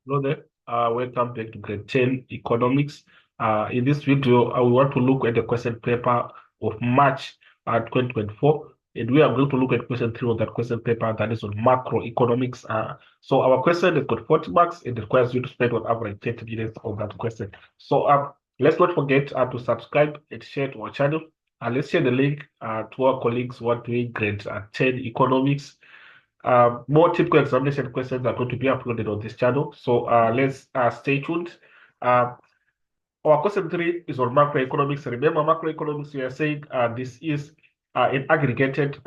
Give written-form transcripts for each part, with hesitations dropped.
Hello there. Welcome back to Grade 10 Economics. In this video, we want to look at the question paper of March 2024. And we are going to look at question 3 of that question paper that is on macroeconomics. So our question has got 40 marks. It requires you to spend on average 30 minutes on that question. So let's not forget to subscribe and share to our channel. Let's share the link to our colleagues who are doing Grade 10 Economics. More typical examination questions are going to be uploaded on this channel. So let's stay tuned. Our question 3 is on macroeconomics. Remember, macroeconomics, we are saying this is an aggregated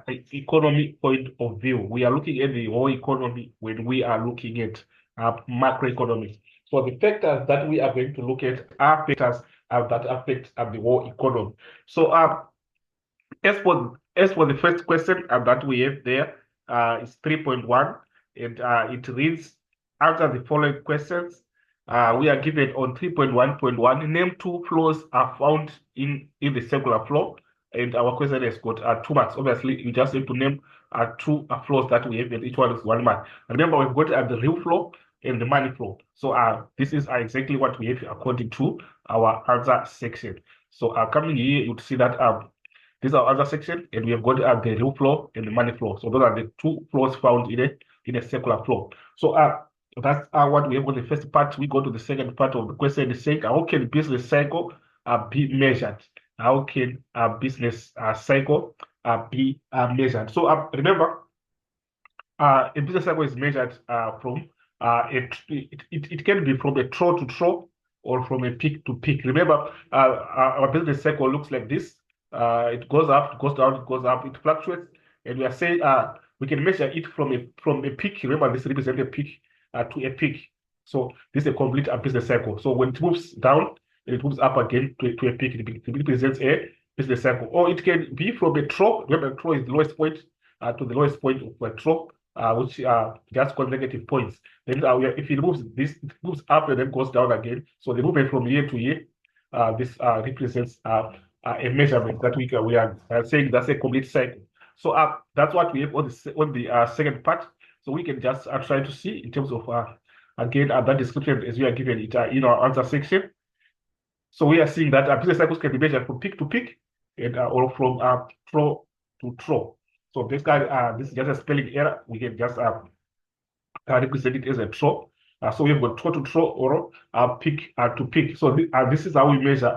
economy point of view. We are looking at the whole economy when we are looking at macroeconomics. So the factors that we are going to look at are factors that affect the whole economy. So as for the first question that we have there, is 3.1, and it reads, answer the following questions. We are given on 3.1.1, name two floors are found in the circular floor, and our question has got 2 marks. Obviously, you just have to name two floors that we have, and each one is 1 mark. Remember, we've got the real floor and the money floor. So this is exactly what we have according to our answer section. So coming here, you'd see that these are other section, and we have got the real floor and the money floor. So those are the two floors found in a circular floor. So that's what we have on the first part. We go to the second part of the question. Is saying, how can business cycle be measured? How can business cycle be measured? So remember, a business cycle is measured from it can be from a trough to trough or from a peak to peak. Remember, our business cycle looks like this. It goes up, it goes down, it goes up, it fluctuates, and we are saying we can measure it from a peak. Remember, this represents a peak to a peak. So this is a complete business cycle. So when it moves down, it moves up again to a peak. It represents a business cycle. Or it can be from a trough. Remember, a trough is the lowest point to the lowest point of a trough, which just called negative points. Then if it moves it moves up and then goes down again. So the movement from year to year, this represents a measurement that we are saying that's a complete cycle. So that's what we have on the second part. So we can just try to see in terms of again that description as we are given it in our answer section. So we are seeing that business cycles can be measured from peak to peak and or from trough to trough. So this is just a spelling error. We can just represent it as a trough. So we've got trough to trough or peak to peak. So this is how we measure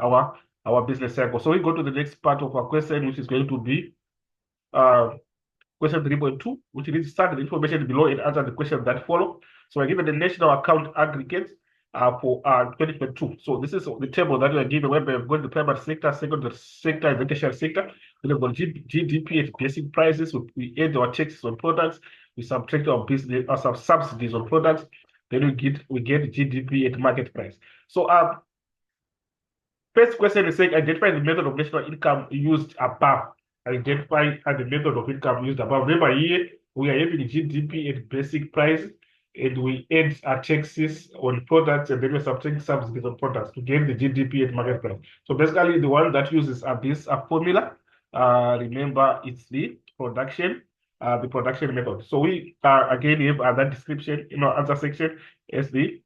our business cycle. So we go to the next part of our question, which is going to be question 3.2, which is start the information below and answer the questions that follow. So we're given the national account aggregate for 2022. So this is the table that we are given, where we've got the private sector, secondary sector, and the tertiary sector. Then we've got GDP at basic prices. We add our taxes on products. We subtract our business or some subsidies on products. Then we get GDP at market price. So first question is saying identify the method of national income used above. Identify the method of income used above. Remember here we are having GDP at basic price, and we add our taxes on products, and then we subtract subsidies on products to get the GDP at market price. So basically, the one that uses this formula, remember, it's the production method. So we again have that description in our answer section as the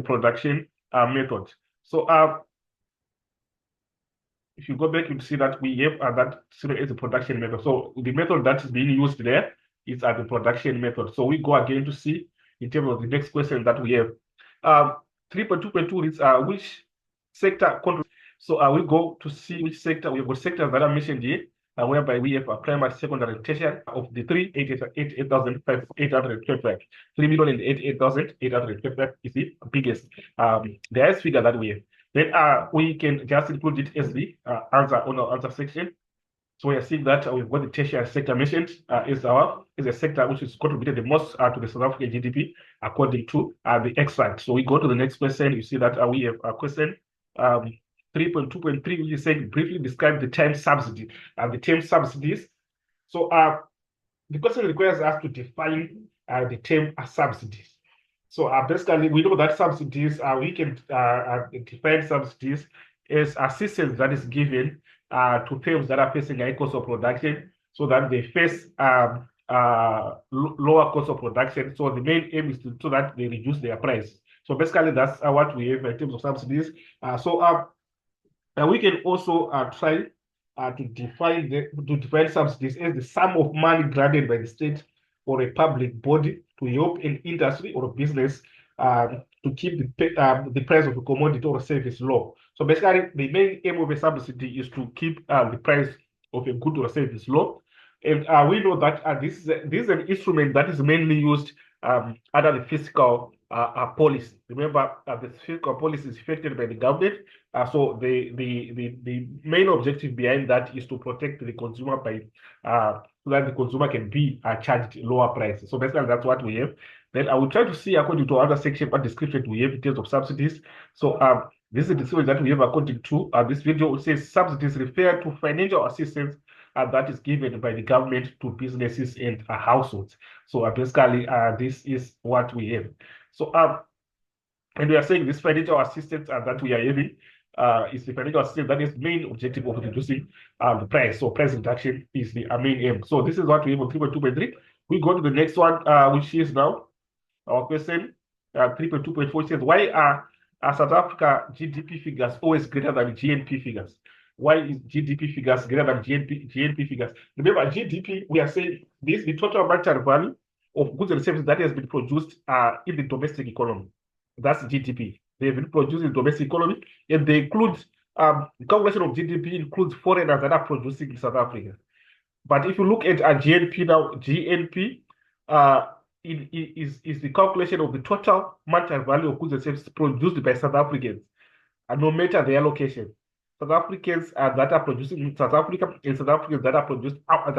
production method. So if you go back, you'll see that we have that as the production method. So the method that is being used there is the production method. So we go again to see in terms of the next question that we have. 3.2.2 is which sector contributes. So we go to see which sector. We have got sectors that are mentioned here, whereby we have a primary, secondary, and tertiary. Of the 388,825. 3,088,825 is the biggest, the highest figure that we have. Then we can just include it as the answer on our answer section. So we are seeing that we've got the tertiary sector mentioned is a sector which is contributed the most to the South African GDP according to the extract. So we go to the next question. You see that we have a question 3.2.3, which is saying briefly describe the term subsidy and the term subsidies. So the question requires us to define the term subsidies. So basically, we know that subsidies, we can define subsidies as assistance that is given to firms that are facing high cost of production, so that they face lower cost of production. So the main aim is so that they reduce their price. So basically, that's what we have in terms of subsidies. We can also try to define subsidies as the sum of money granted by the state or a public body to help an industry or a business to keep the price of a commodity or service low. So basically, the main aim of a subsidy is to keep the price of a good or service low. And we know that this is an instrument that is mainly used under the fiscal policy. Remember, the fiscal policy is affected by the government. So the main objective behind that is to protect the consumer by so that the consumer can be charged lower prices. So basically, that's what we have. Then I will try to see according to other section what description we have in terms of subsidies. So this is the description that we have according to this video. It says subsidies refer to financial assistance that is given by the government to businesses and households. So basically, this is what we have. So and we are saying this financial assistance that we are having is the financial assistance that is main objective of reducing the price. So price reduction is the main aim. So this is what we have on 3.2.3. We go to the next one, which is now our question 3.2.4 says, why are South Africa GDP figures always greater than GNP figures? Why is GDP figures greater than GNP figures? Remember, GDP, we are saying this is the total monetary value of goods and services that has been produced in the domestic economy. That's GDP. They have been produced in the domestic economy, and they include the calculation of GDP includes foreigners that are producing in South Africa. But if you look at GNP now, GNP is the calculation of the total monetary value of goods and services produced by South Africans, and no matter their location. South Africans that are producing in South Africa and South Africans that are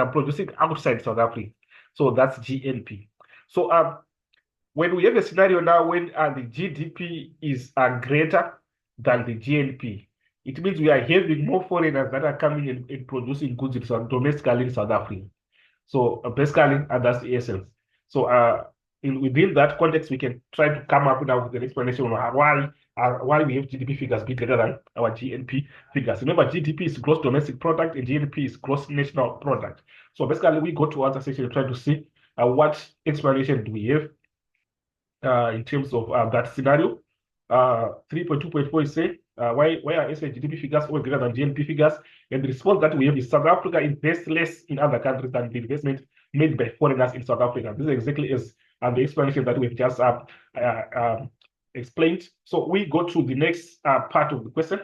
producing outside South Africa. So that's GNP. So when we have a scenario now when the GDP is greater than the GNP, it means we are having more foreigners that are coming and producing goods domestically in South Africa. So basically, that's the essence. So within that context, we can try to come up now with an explanation on why we have GDP figures be greater than our GNP figures. Remember, GDP is gross domestic product and GNP is gross national product. So basically, we go to other section and try to see what explanation do we have in terms of that scenario. 3.2.4 is saying, why are SA GDP figures always greater than GNP figures? And the response that we have is South Africa invests less in other countries than the investment made by foreigners in South Africa. This is exactly as the explanation that we've just explained. So we go to the next part of the question,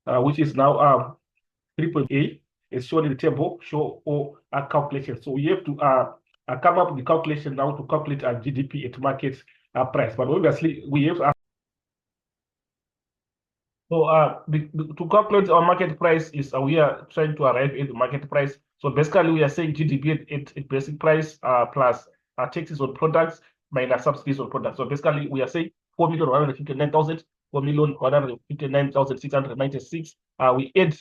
which is now 3.8. It's shown in the table, show all calculation. So we have to come up with the calculation now to calculate GDP at market price. But obviously, we have to calculate our market price is we are trying to arrive at the market price. So basically, we are saying GDP at basic price plus taxes on products minus subsidies on products. So basically, we are saying 4,159,000, 4,159,696. We add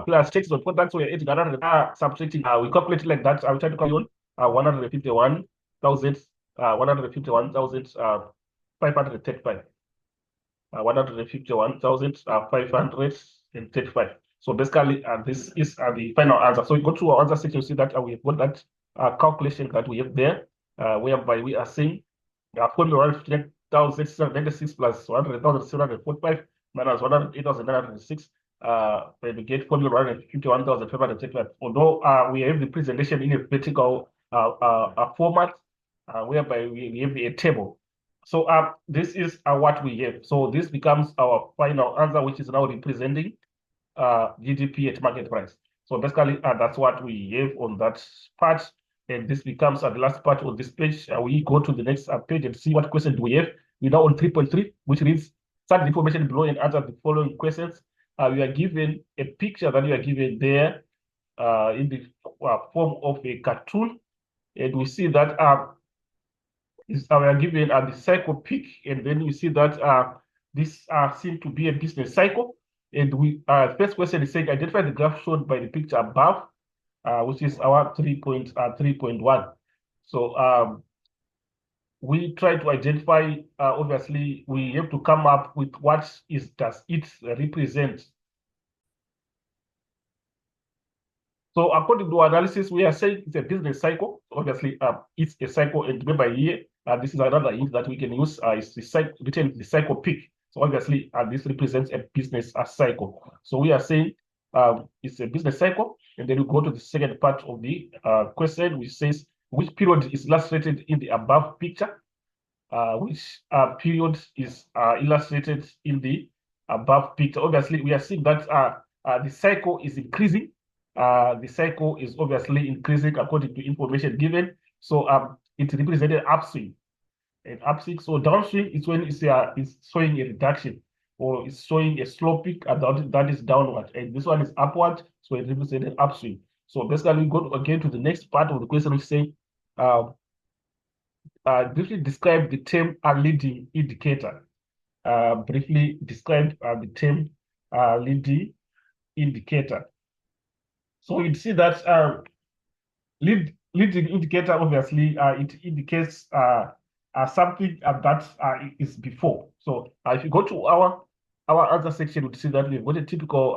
plus taxes on products. So we are adding another subtracting. We calculate it like that. I will try to calculate 151,535. 151,535. So basically, this is the final answer. So we go to our answer section, you see that we have got that calculation that we have there, whereby we are saying 4,159,696 plus 100,745 minus 108,906. We get 4,151,535. Although we have the presentation in a vertical format, whereby we have a table. So this is what we have. So this becomes our final answer, which is now representing GDP at market price. So basically, that's what we have on that part. And this becomes the last part of this page. We go to the next page and see what question do we have. We're now on 3.3, which reads, start the information below and answer the following questions. We are given a picture that you are given there in the form of a cartoon. And we see that we are given the cycle peak, and then we see that this seems to be a business cycle. And we first question is saying identify the graph shown by the picture above, which is our 3.1. So we try to identify. Obviously, we have to come up with what does it represent. So according to our analysis, we are saying it's a business cycle. Obviously, it's a cycle, and remember here, this is another hint that we can use. It's the cycle, written the cycle peak. So obviously, this represents a business cycle. So we are saying it's a business cycle, and then we go to the second part of the question, which says which period is illustrated in the above picture. Which period is illustrated in the above picture. Obviously, we are seeing that the cycle is increasing. The cycle is obviously increasing according to information given. So it represented upswing. And upswing, so downswing is when it's showing a reduction or it's showing a slow peak that is downward. And this one is upward, so it represented upswing. So basically, we go again to the next part of the question, which say, briefly describe the term a leading indicator. Briefly describe the term leading indicator. So you'd see that leading indicator, obviously, it indicates something that is before. So if you go to our answer section, you'd see that we've got a typical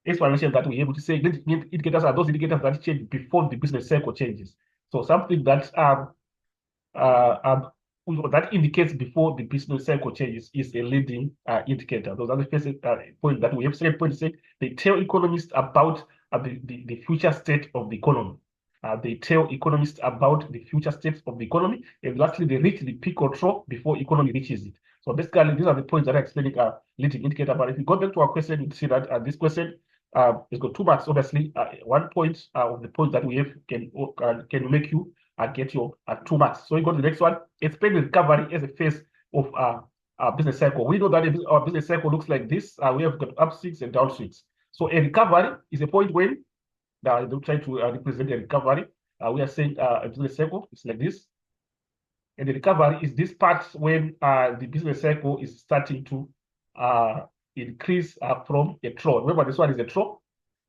explanation that we're able to say leading indicators are those indicators that change before the business cycle changes. So something that that indicates before the business cycle changes is a leading indicator. Those are the first point that we have. Second point is saying they tell economists about the future state of the economy. They tell economists about the future state of the economy, and lastly, they reach the peak or trough before economy reaches it. So basically, these are the points that are explaining leading indicator. But if you go back to our question, you see that this question has got 2 marks. Obviously, 1 point of the points that we have can make you get your 2 marks. So you go to the next one. Explain the recovery as a phase of our business cycle. We know that our business cycle looks like this. We have got upswings and downswings. So a recovery is a point when they try to represent a recovery. We are saying a business cycle is like this. And the recovery is this part when the business cycle is starting to increase from a trough. Remember, this one is a trough.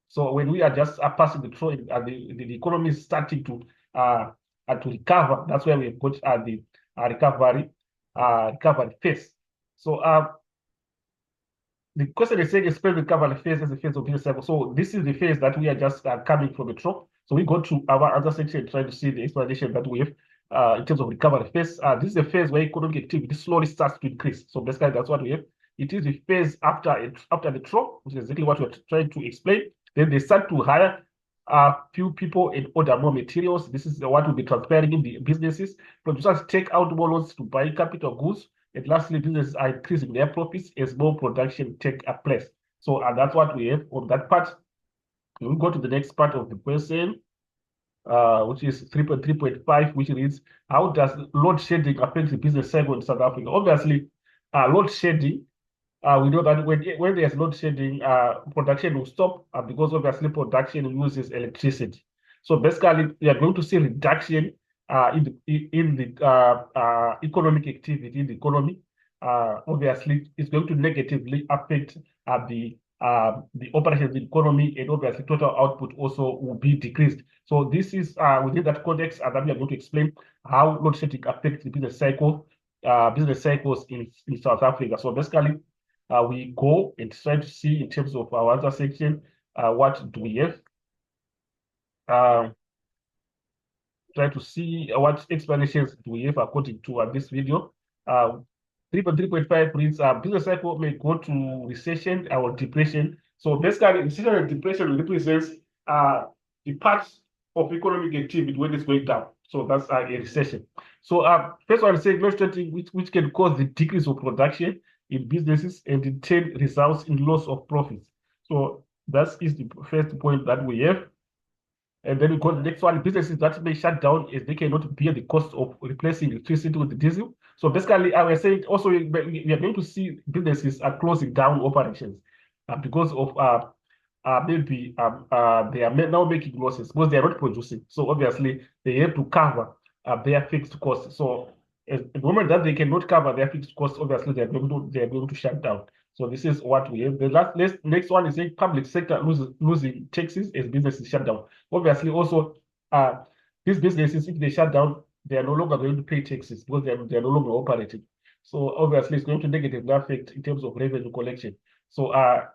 So when we are just passing the trough, the economy is starting to recover. That's where we've got the recovery phase. So the question is saying explain the recovery phase as a phase of business cycle. So this is the phase that we are just coming from the trough. So we go to our other section and try to see the explanation that we have in terms of recovery phase. This is a phase where economic activity slowly starts to increase. So basically, that's what we have. It is the phase after the trough, which is exactly what we're trying to explain. Then they start to hire few people and order more materials. This is what will be transpiring in the businesses. Producers take out more loans to buy capital goods. And lastly, businesses are increasing their profits as more production take place. So that's what we have on that part. We'll go to the next part of the question, which is 3.3.5, which reads, how does load shedding affect the business cycle in South Africa? Obviously, load shedding, we know that when there's load shedding, production will stop because obviously production uses electricity. So basically, we are going to see reduction in the economic activity in the economy. Obviously, it's going to negatively affect the operations in the economy, and obviously total output also will be decreased. So this is within that context that we are going to explain how load shedding affects the business cycles in South Africa. So basically, we go and try to see in terms of our answer section, what do we have? Try to see what explanations do we have according to this video. 3.3.5 reads, business cycle may go to recession or depression. So basically, recession and depression represents the parts of economic activity when it's going down. So that's a recession. So first one is saying load shedding, which can cause the decrease of production in businesses and in turn results in loss of profits. So that is the first point that we have. And then we go to the next one, businesses that may shut down as they cannot bear the cost of replacing electricity with the diesel. So basically, I was saying also we are going to see businesses are closing down operations because of maybe they are now making losses because they are not producing. So obviously, they have to cover their fixed costs. So at the moment that they cannot cover their fixed costs, obviously they are going to shut down. So this is what we have. The next one is saying public sector losing taxes as businesses shut down. Obviously, also these businesses, if they shut down, they are no longer going to pay taxes because they are no longer operating. So obviously, it's going to negatively affect in terms of revenue collection. So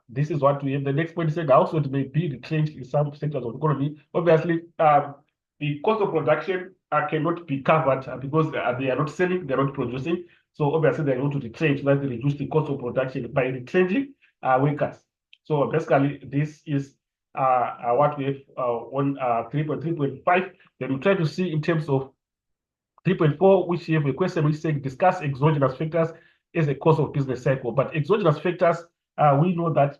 this is what we have. The next point is saying households may be retrenched in some sectors of the economy. Obviously, the cost of production cannot be covered because they are not selling, they are not producing. So obviously, they are going to retrench, so that they reduce the cost of production by retrenching workers. So basically, this is what we have on 3.3.5. Then we try to see in terms of 3.4, which you have a question which says discuss exogenous factors as a cause of business cycle. But exogenous factors, we know that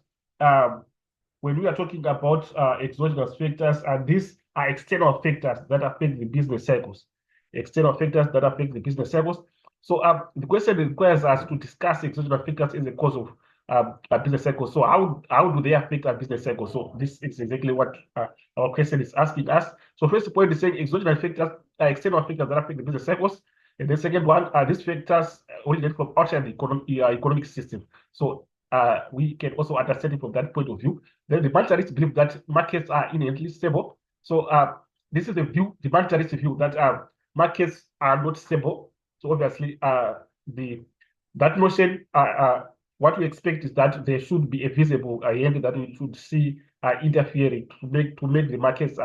when we are talking about exogenous factors, these are external factors that affect the business cycles. External factors that affect the business cycles. So the question requires us to discuss exogenous factors as a cause of a business cycle. So how do they affect our business cycle? So this is exactly what our question is asking us. So first point is saying exogenous factors are external factors that affect the business cycles. And the second one, these factors originate from outside the economic system. So we can also understand it from that point of view. Then the monetarists believe that markets are inherently stable. So this is the view, the monetarist view, that markets are not stable. So obviously, that notion, what we expect is that there should be a visible end that we should see interfering to make the markets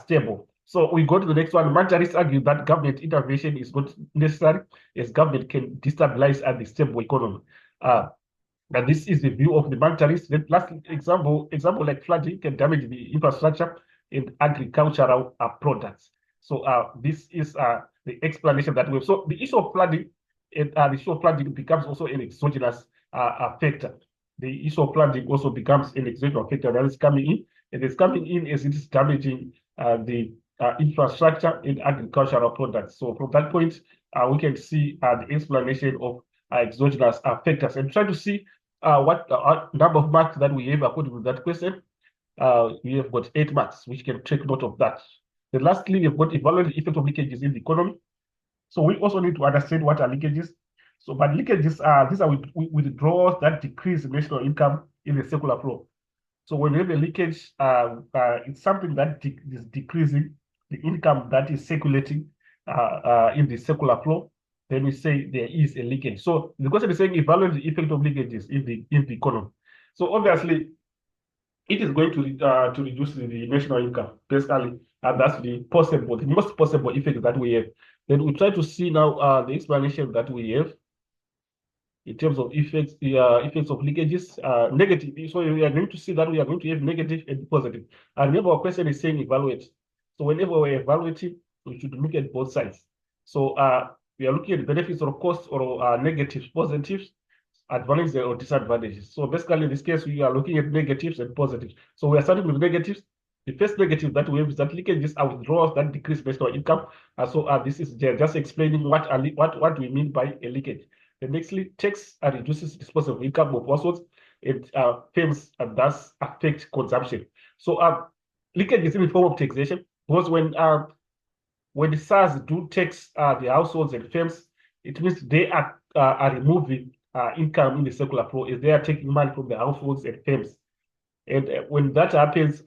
stable. So we go to the next one. Monetarists argue that government intervention is not necessary, as government can destabilize the stable economy. And this is the view of the monetarists. The last example like flooding can damage the infrastructure and agricultural products. So this is the explanation that we have. So the issue of flooding, becomes also an exogenous factor. The issue of flooding also becomes an exogenous factor that is coming in. It is coming in as it is damaging the infrastructure and agricultural products. So from that point, we can see the explanation of exogenous factors and try to see what number of marks that we have according to that question. We have got 8 marks, which can take note of that. Then lastly, we've got evaluate the effect of leakages in the economy. So we also need to understand what are leakages. So, but leakages are these are withdrawals that decrease national income in the circular flow. So when you have a leakage, it's something that is decreasing the income that is circulating in the circular flow. Then we say there is a leakage. So the question is saying evaluate the effect of leakages in the economy. So obviously, it is going to reduce the national income, basically, and that's the most possible effect that we have. Then we try to see now the explanation that we have in terms of effects of leakages, negative. So we are going to see that we are going to have negative and positive. And remember, our question is saying evaluate. So whenever we're evaluating, we should look at both sides. So we are looking at benefits or costs or negatives, positives, advantages or disadvantages. So basically, in this case, we are looking at negatives and positives. So we are starting with negatives. The first negative that we have is that leakages are withdrawals that decrease national income. So this is just explaining what we mean by a leakage. The nextly takes and reduces disposable income of households and firms, and thus affect consumption. So leakage is in the form of taxation, because when the SARS do tax the households and firms, it means they are removing income in the circular flow, as they are taking money from the households and firms. And when that happens,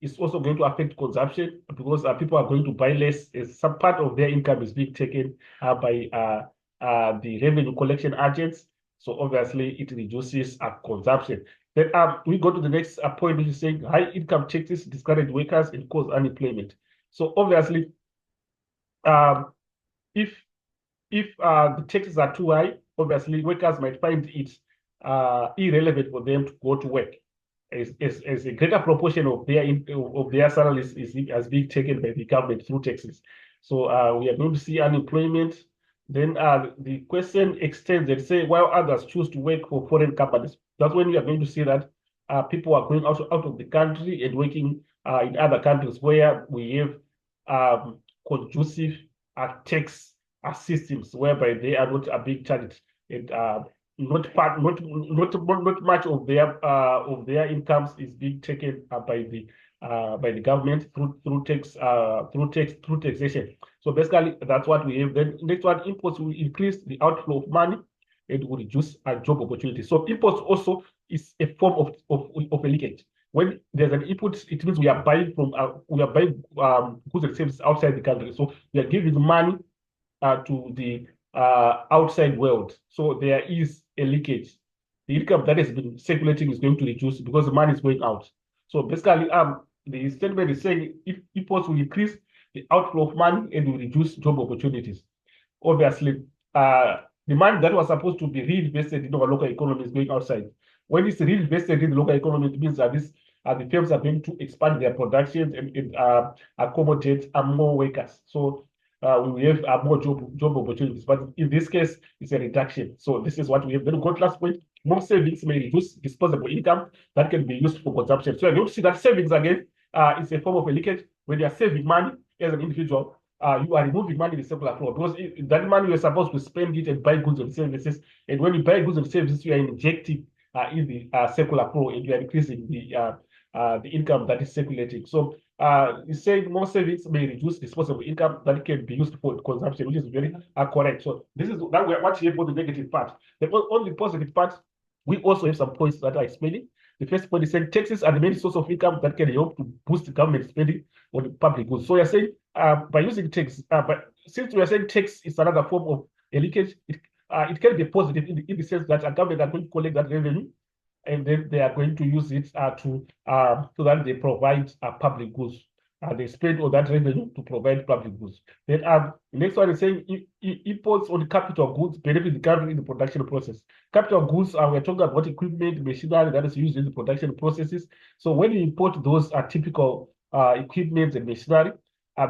it's also going to affect consumption, because people are going to buy less, as some part of their income is being taken by the revenue collection agents. So obviously, it reduces consumption. Then we go to the next point, which is saying high income taxes discourage workers and cause unemployment. So obviously, if the taxes are too high, obviously workers might find it irrelevant for them to go to work, as a greater proportion of their salaries is being taken by the government through taxes. So we are going to see unemployment. Then the question extends and say, while others choose to work for foreign companies, that's when we are going to see that people are going out of the country and working in other countries where we have conducive tax systems, whereby they are not being charged, and not much of their incomes is being taken by the government through taxation. So basically, that's what we have. Then next one, imports will increase the outflow of money and will reduce job opportunities. So imports also is a form of a leakage. When there's an input, it means we are buying goods and services outside the country. So we are giving money to the outside world. So there is a leakage. the income that has been circulating is going to reduce because the money is going out. So basically, the statement is saying if imports will increase the outflow of money and will reduce job opportunities. Obviously, the money that was supposed to be reinvested in our local economy is going outside. When it's reinvested in the local economy, it means that the firms are going to expand their production and accommodate more workers. So we have more job opportunities. But in this case, it's a reduction. So this is what we have. Then we got last point. More savings may reduce disposable income that can be used for consumption. So you're going to see that savings again is a form of a leakage. When you are saving money as an individual, you are removing money in the circular flow because that money you're supposed to spend it and buy goods and services. And when you buy goods and services, you are injecting in the circular flow and you are increasing the income that is circulating. So it's saying more savings may reduce disposable income that can be used for consumption, which is very correct. So this is that we're watching for the negative part. The only positive part, we also have some points that are explaining. The first point is saying taxes are the main source of income that can help to boost government spending on public goods. So you're saying by using tax, but since we are saying tax is another form of a leakage, it can be positive in the sense that a government are going to collect that revenue and then they are going to use it so that they provide public goods. They spend all that revenue to provide public goods. Then the next one is saying imports on capital goods benefit the country in the production process. Capital goods, we're talking about equipment, machinery that is used in the production processes. So when you import those typical equipment and machinery,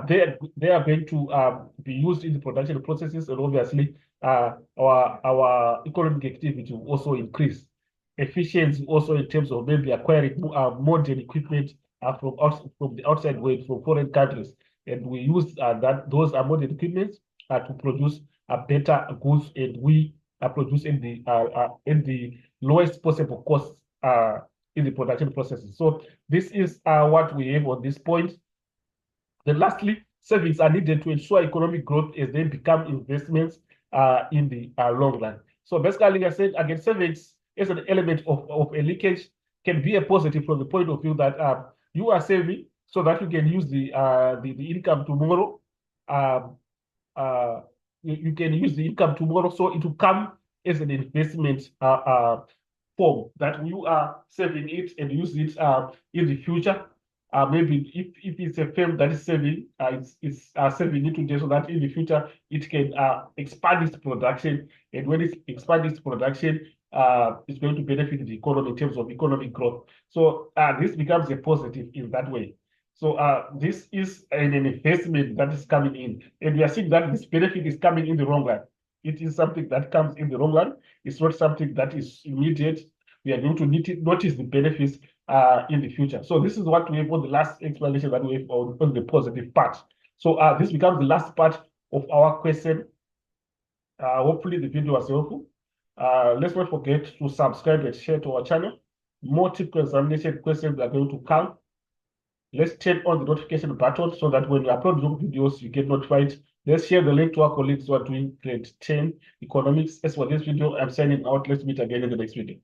they are going to be used in the production processes, and obviously our economic activity will also increase. Efficiency also in terms of maybe acquiring modern equipment from the outside world, from foreign countries, and we use those modern equipment to produce better goods, and we produce in the lowest possible cost in the production processes. So this is what we have on this point. Then lastly, savings are needed to ensure economic growth as they become investments in the long run. So basically, I said again, savings as an element of a leakage can be a positive from the point of view that you are saving so that you can use the income tomorrow. You can use the income tomorrow, so it will come as an investment form that you are saving it and use it in the future. Maybe if it's a firm that is saving, it's saving it today so that in the future it can expand its production, and when it expands its production, it's going to benefit the economy in terms of economic growth. So this becomes a positive in that way. So this is an investment that is coming in, and we are seeing that this benefit is coming in the long run. It is something that comes in the long run. It's not something that is immediate. We are going to notice the benefits in the future. So this is what we have on the last explanation that we have on the positive part. So this becomes the last part of our question. Hopefully the video was helpful. Let's not forget to subscribe and share to our channel. More typical examination questions are going to come. Let's turn on the notification button so that when we upload new videos, you get notified. Let's share the link to our colleagues who are doing grade 10 economics. As for this video, I'm signing out. Let's meet again in the next video.